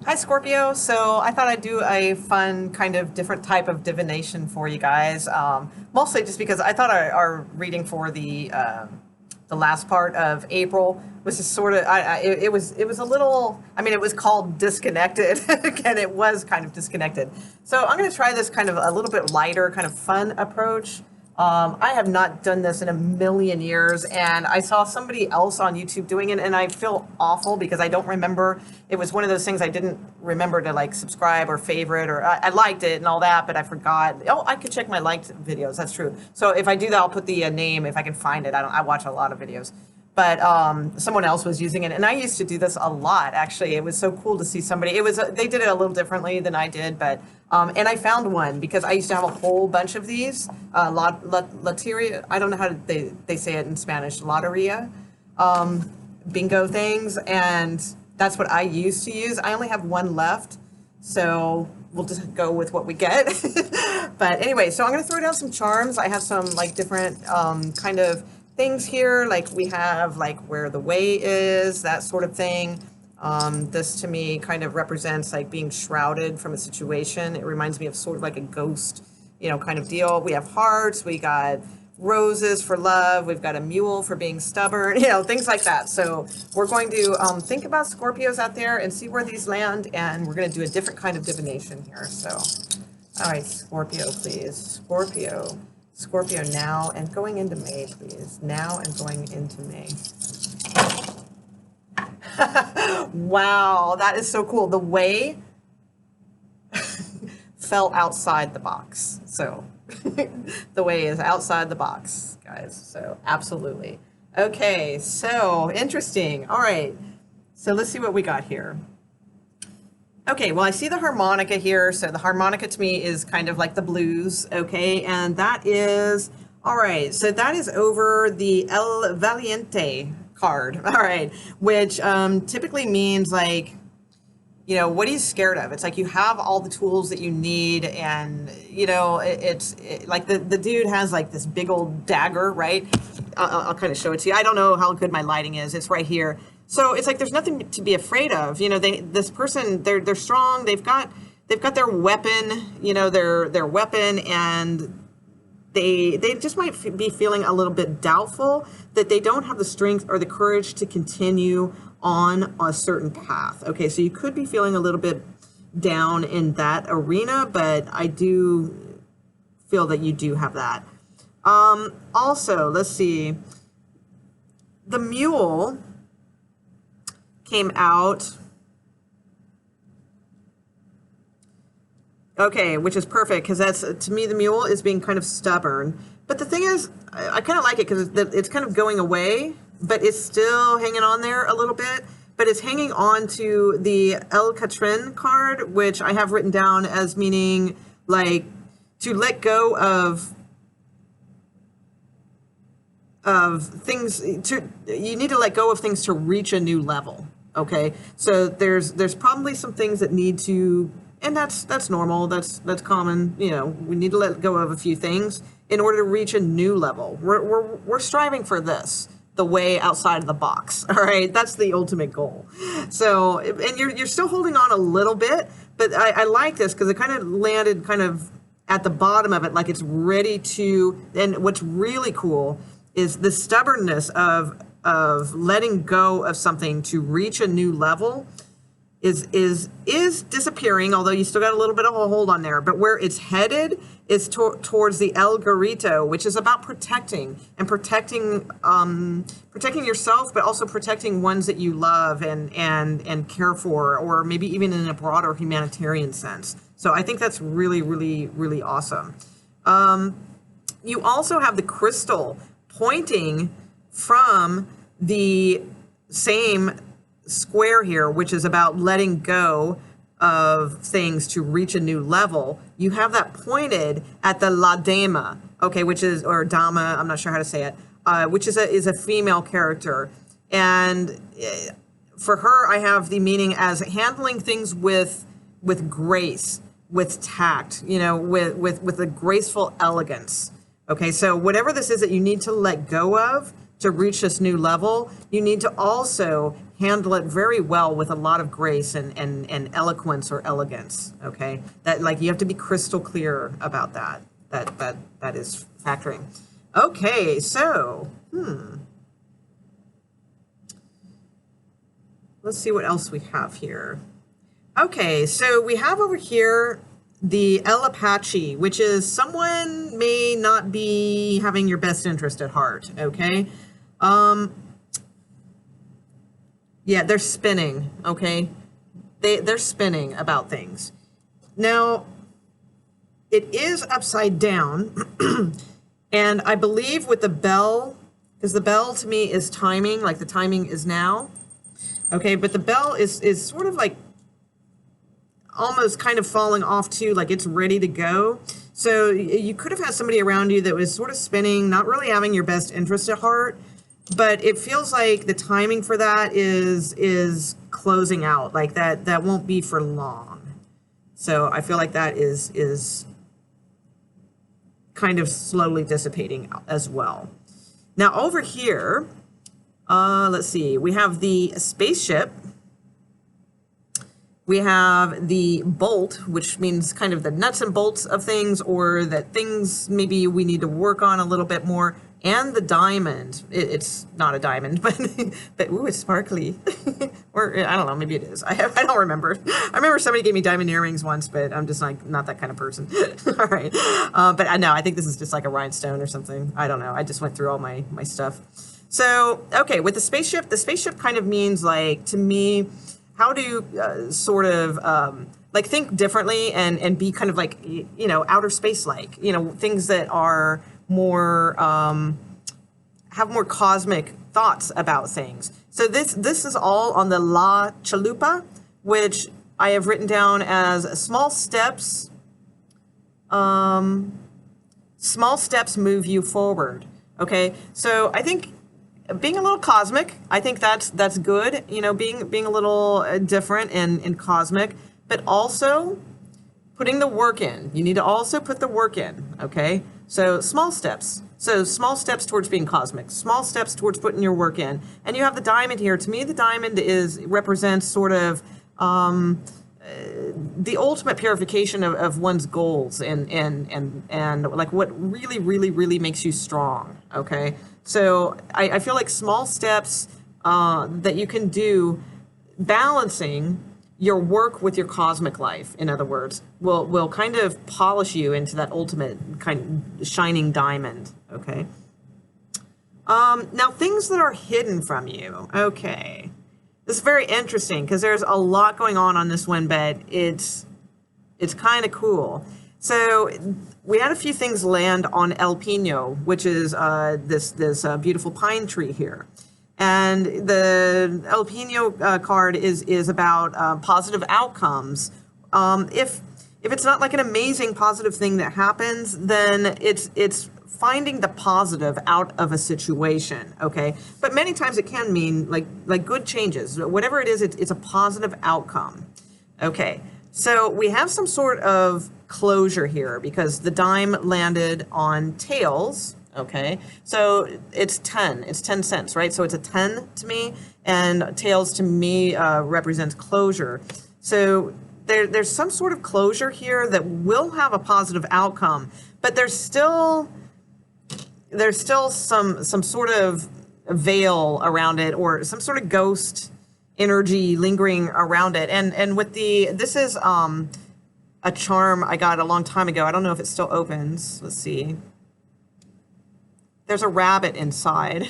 Hi, Scorpio. So I thought I'd do a fun, kind of different type of divination for you guys. Mostly just because I thought our reading for the last part of April was just sort of it was a little. I mean, it was called disconnected, and it was kind of disconnected. So I'm going to try this kind of a little bit lighter, kind of fun approach. I have not done this in a million years, and I saw somebody else on YouTube doing it, and I feel awful because I don't remember. It was one of those things I didn't remember to like subscribe or favorite, or I liked it and all that, but I forgot. Oh, I could check my liked videos. That's true. So if I do that, I'll put the name if I can find it. I watch a lot of videos. But someone else was using it, and I used to do this a lot. Actually, it was so cool to see somebody. It was they did it a little differently than I did, but and I found one because I used to have a whole bunch of these. Loteria. I don't know how they say it in Spanish. Loteria, bingo things, and that's what I used to use. I only have one left, so we'll just go with what we get. But anyway, so I'm going to throw down some charms. I have some like different kind of things here, like we have like where the way is, that sort of thing. This to me kind of represents like being shrouded from a situation. It reminds me of sort of like a ghost, kind of deal. We have hearts, we got roses for love, we've got a mule for being stubborn, things like that. So we're going to think about Scorpios out there and see where these land, and we're going to do a different kind of divination here. So, all right, Scorpio, please. Scorpio now and going into May, please. Now and going into May. Wow, that is so cool. The way fell outside the box. So the way is outside the box, guys. So absolutely. Okay, so interesting. All right. So let's see what we got here. Okay, well, I see the harmonica here. So the harmonica to me is kind of like the blues, okay? And that is, all right, so that is over the El Valiente card, all right, which typically means like, what are you scared of? It's like you have all the tools that you need, and, it's like the dude has like this big old dagger, right? I'll kind of show it to you. I don't know how good my lighting is. It's right here. So it's like there's nothing to be afraid of. This person, they're strong. They've got their weapon. Their weapon, and they just might be feeling a little bit doubtful that they don't have the strength or the courage to continue on a certain path. Okay, so you could be feeling a little bit down in that arena, but I do feel that you do have that. Also, let's see. The mule came out. Okay, which is perfect because that's, to me, the mule is being kind of stubborn. But the thing is, I kind of like it because it's kind of going away, but it's still hanging on there a little bit. But it's hanging on to the El Catrin card, which I have written down as meaning like to let go of things. You need to let go of things to reach a new level. Okay, so there's probably some things that need to, and that's normal, that's common. We need to let go of a few things in order to reach a new level. We're striving for this, the way outside of the box. All right, that's the ultimate goal. So, and you're still holding on a little bit, but I like this because it kind of landed kind of at the bottom of it, like it's ready to. And what's really cool is the stubbornness of letting go of something to reach a new level is disappearing, although you still got a little bit of a hold on there. But where it's headed is towards the El Garito, which is about protecting yourself, but also protecting ones that you love and care for, or maybe even in a broader humanitarian sense. So I think that's really, really, really awesome. You also have the crystal pointing from the same square here, which is about letting go of things to reach a new level. You have that pointed at the La Dama, okay, which is, or Dama, I'm not sure how to say it, which is a female character. And for her, I have the meaning as handling things with grace, with tact, with a graceful elegance. Okay, so whatever this is that you need to let go of to reach this new level, you need to also handle it very well with a lot of grace and eloquence or elegance. Okay, that like you have to be crystal clear about that. That is factoring. Okay, so let's see what else we have here. Okay, so we have over here the El Apache, which is someone may not be having your best interest at heart. Okay. Yeah, they're spinning, okay? They're spinning about things. Now, it is upside down, and I believe with the bell, because the bell to me is timing, like the timing is now, okay? But the bell is sort of like almost kind of falling off too, like it's ready to go. So you could have had somebody around you that was sort of spinning, not really having your best interest at heart, but it feels like the timing for that is closing out, like that won't be for long. So I feel like that is kind of slowly dissipating as well. Now over here, let's see, we have the spaceship. We have the bolt, which means kind of the nuts and bolts of things, or that things maybe we need to work on a little bit more. And the diamond. It's not a diamond, but ooh, it's sparkly. Or I don't know, maybe it is. I don't remember. I remember somebody gave me diamond earrings once, but I'm just like not that kind of person. All right, but I know I think this is just like a rhinestone or something. I don't know. I just went through all my stuff. So okay, with the spaceship kind of means like to me, how to sort of like think differently and be kind of like outer space like things that are more have more cosmic thoughts about things. So this is all on the La Chalupa, which I have written down as small steps. Small steps move you forward. Okay, so I think being a little cosmic, I think that's good. Being a little different and cosmic, but also putting the work in. You need to also put the work in. Okay. So small steps. So small steps towards being cosmic, small steps towards putting your work in. And you have the diamond here. To me, the diamond represents sort of the ultimate purification of one's goals and like what really, really, really makes you strong. Okay. So I feel like small steps that you can do balancing your work with your cosmic life, in other words, will kind of polish you into that ultimate kind of shining diamond, okay? Now, things that are hidden from you, okay. This is very interesting because there's a lot going on this one, but it's kind of cool. So we had a few things land on El Pino, which is this beautiful pine tree here. And the El Pino card is about positive outcomes. If it's not like an amazing positive thing that happens, then it's finding the positive out of a situation, okay? But many times it can mean like good changes. Whatever it is, it's a positive outcome, okay? So we have some sort of closure here because the dime landed on tails. Okay, so it's 10 cents, right? So it's a 10 to me, and tails to me represents closure. So there's some sort of closure here that will have a positive outcome, but there's still some sort of veil around it or some sort of ghost energy lingering around it. And with this is a charm I got a long time ago. I don't know if it still opens. Let's see. There's a rabbit inside.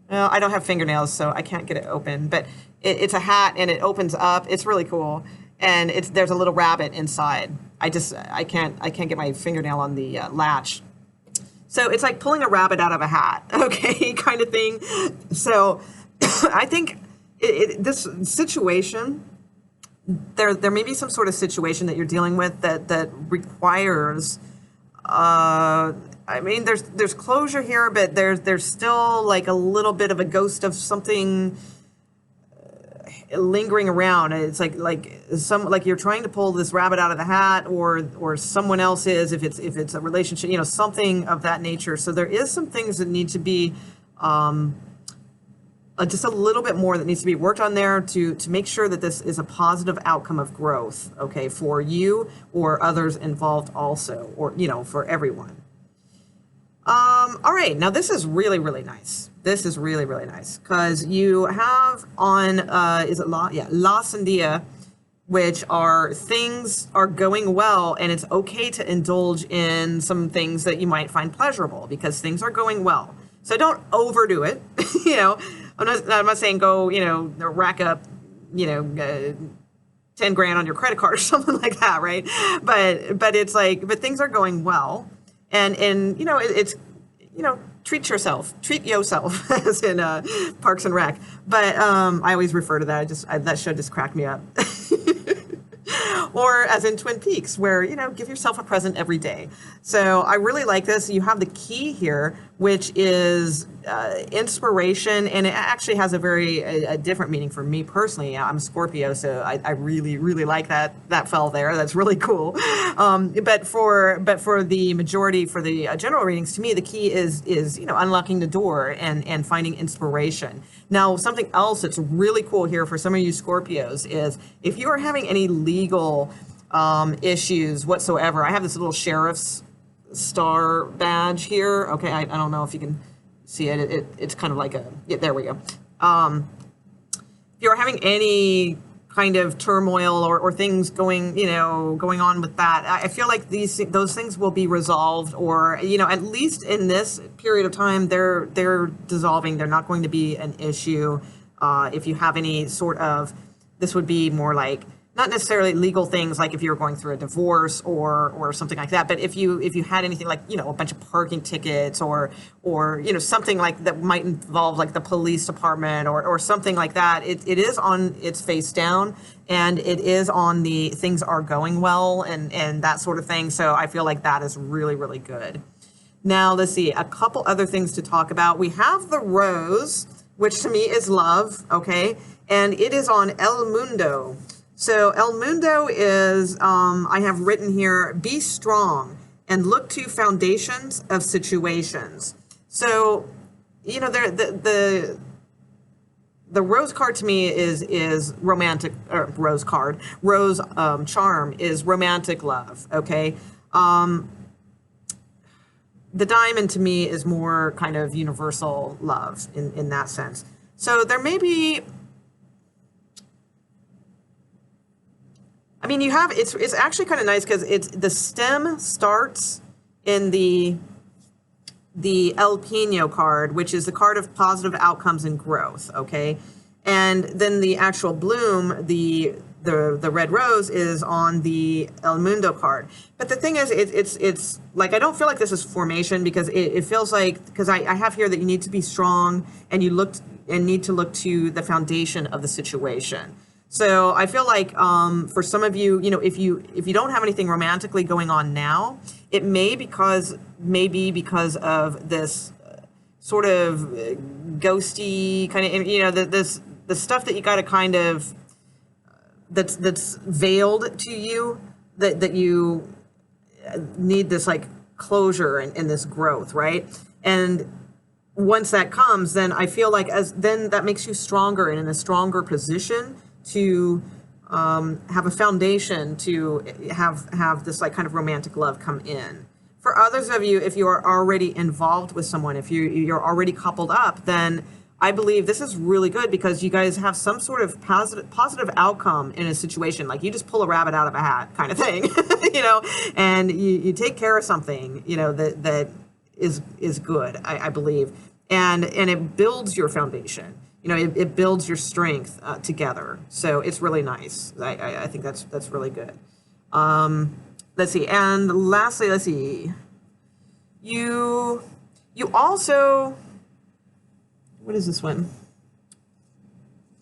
Well, I don't have fingernails, so I can't get it open. But it's a hat, and it opens up. It's really cool, and there's a little rabbit inside. I can't get my fingernail on the latch. So it's like pulling a rabbit out of a hat, okay, kind of thing. So I think this situation, there may be some sort of situation that you're dealing with that requires. I mean, there's closure here, but there's still like a little bit of a ghost of something lingering around. It's like you're trying to pull this rabbit out of the hat, or someone else is if it's a relationship, something of that nature. So there is some things that need to be just a little bit more that needs to be worked on there to make sure that this is a positive outcome of growth, okay, for you or others involved also, or, you know, for everyone. All right, now this is really, really nice. This is really, really nice because you have on, is it La? Yeah, La Sandia, which are things are going well, and it's okay to indulge in some things that you might find pleasurable because things are going well. So don't overdo it. You know, I'm not saying go, you know, rack up, you know, 10 grand on your credit card or something like that, right? But it's like, but things are going well, and you know, it's, you know, treat yourself, as in Parks and Rec. But I always refer to that. That show just cracked me up. Or as in Twin Peaks, where, you know, give yourself a present every day. So I really like this. You have the key here, which is inspiration, and it actually has a different meaning for me personally. I'm a Scorpio, so I really, really like that fell there. That's really cool. But for the majority, for the general readings, to me, the key is you know, unlocking the door and finding inspiration. Now, something else that's really cool here for some of you Scorpios is if you are having any legal issues whatsoever. I have this little sheriff's star badge here. Okay, I don't know if you can see it. It's kind of like a, yeah, there we go. If you're having any kind of turmoil or things going on with that, I feel like those things will be resolved, or, you know, at least in this period of time, they're dissolving. They're not going to be an issue. If you have any sort of, this would be more like, not necessarily legal things, like if you were going through a divorce or something like that, but if you had anything like, you know, a bunch of parking tickets or you know, something like that might involve like the police department or something like that, it is on its face down, and it is on the things are going well and that sort of thing. So I feel like that is really, really good. Now let's see, a couple other things to talk about. We have the rose, which to me is love, okay, and it is on El Mundo. So El Mundo is, I have written here, be strong and look to foundations of situations. So, you know, the rose card to me is romantic, or rose card, rose charm is romantic love, okay? The diamond to me is more kind of universal love in that sense. So there may be, I mean, you have, it's actually kind of nice because it's, the stem starts in the El Pino card, which is the card of positive outcomes and growth, okay? And then the actual bloom, the red rose, is on the El Mundo card. But the thing is, it's like, I don't feel like this is formation, because it feels like, because I have here that you need to be strong and you need to look to the foundation of the situation. So I feel like for some of you, you know, if you don't have anything romantically going on now, it may be because of this sort of ghosty kind of, you know, the stuff that you got to kind of, that's veiled to you, that you need this like closure and this growth, right? And once that comes, then I feel like then that makes you stronger and in a stronger position to have a foundation to have this like kind of romantic love come in. For others of you, if you are already involved with someone, if you're already coupled up, then I believe this is really good, because you guys have some sort of positive outcome in a situation. Like you just pull a rabbit out of a hat kind of thing, you know, and you take care of something, you know, that is good, I believe. And it builds your foundation. You know, it builds your strength together. So it's really nice. I think that's really good. Let's see. And lastly, let's see. You also, what is this one?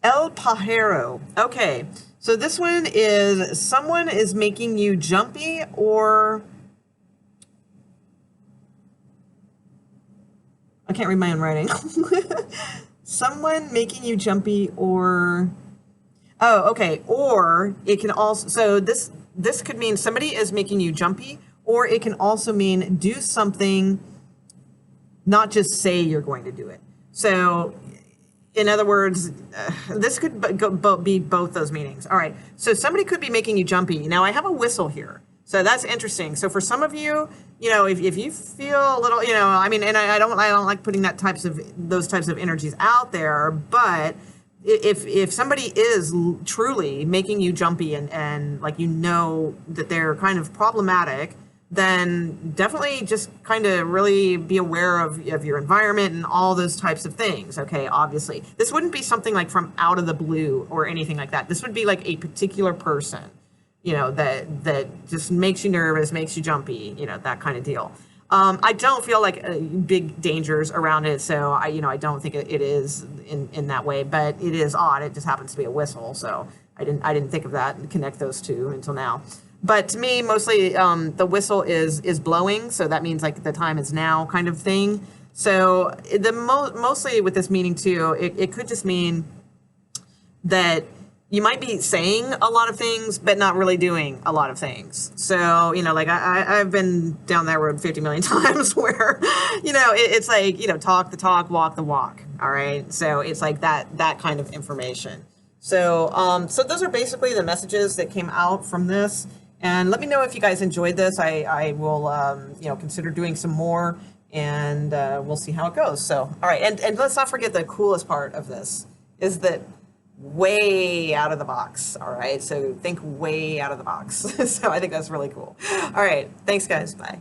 El Pajero. Okay. So this one is someone is making you jumpy, or I can't read my own writing. Someone making you jumpy, or, oh, okay. Or it can also, so this could mean somebody is making you jumpy, or it can also mean do something, not just say you're going to do it. So In other words, this could be both those meanings. All right. So somebody could be making you jumpy. Now I have a whistle here. So that's interesting. So for some of you, you know, if you feel a little, you know, I mean, and I don't like putting those types of energies out there, but if somebody is truly making you jumpy and like, you know, that they're kind of problematic, then definitely just kind of really be aware of your environment and all those types of things. Okay, obviously. This wouldn't be something like from out of the blue or anything like that. This would be like a particular person, you know, that just makes you nervous, makes you jumpy, you know, that kind of deal. I don't feel like big dangers around it, so I don't think it is in that way, but it is odd. It just happens to be a whistle, so I didn't think of that and connect those two until now. But to me, mostly the whistle is blowing, so that means like the time is now kind of thing. So mostly with this meaning too, it could just mean that you might be saying a lot of things, but not really doing a lot of things. So, you know, like I've been down that road 50 million times where, you know, it's like, you know, talk the talk, walk the walk. All right. So it's like that kind of information. So, so those are basically the messages that came out from this. And let me know if you guys enjoyed this. I will, you know, consider doing some more, and we'll see how it goes. So, all right. And let's not forget the coolest part of this is that way out of the box. All right. So think way out of the box. So I think that's really cool. All right. Thanks, guys. Bye.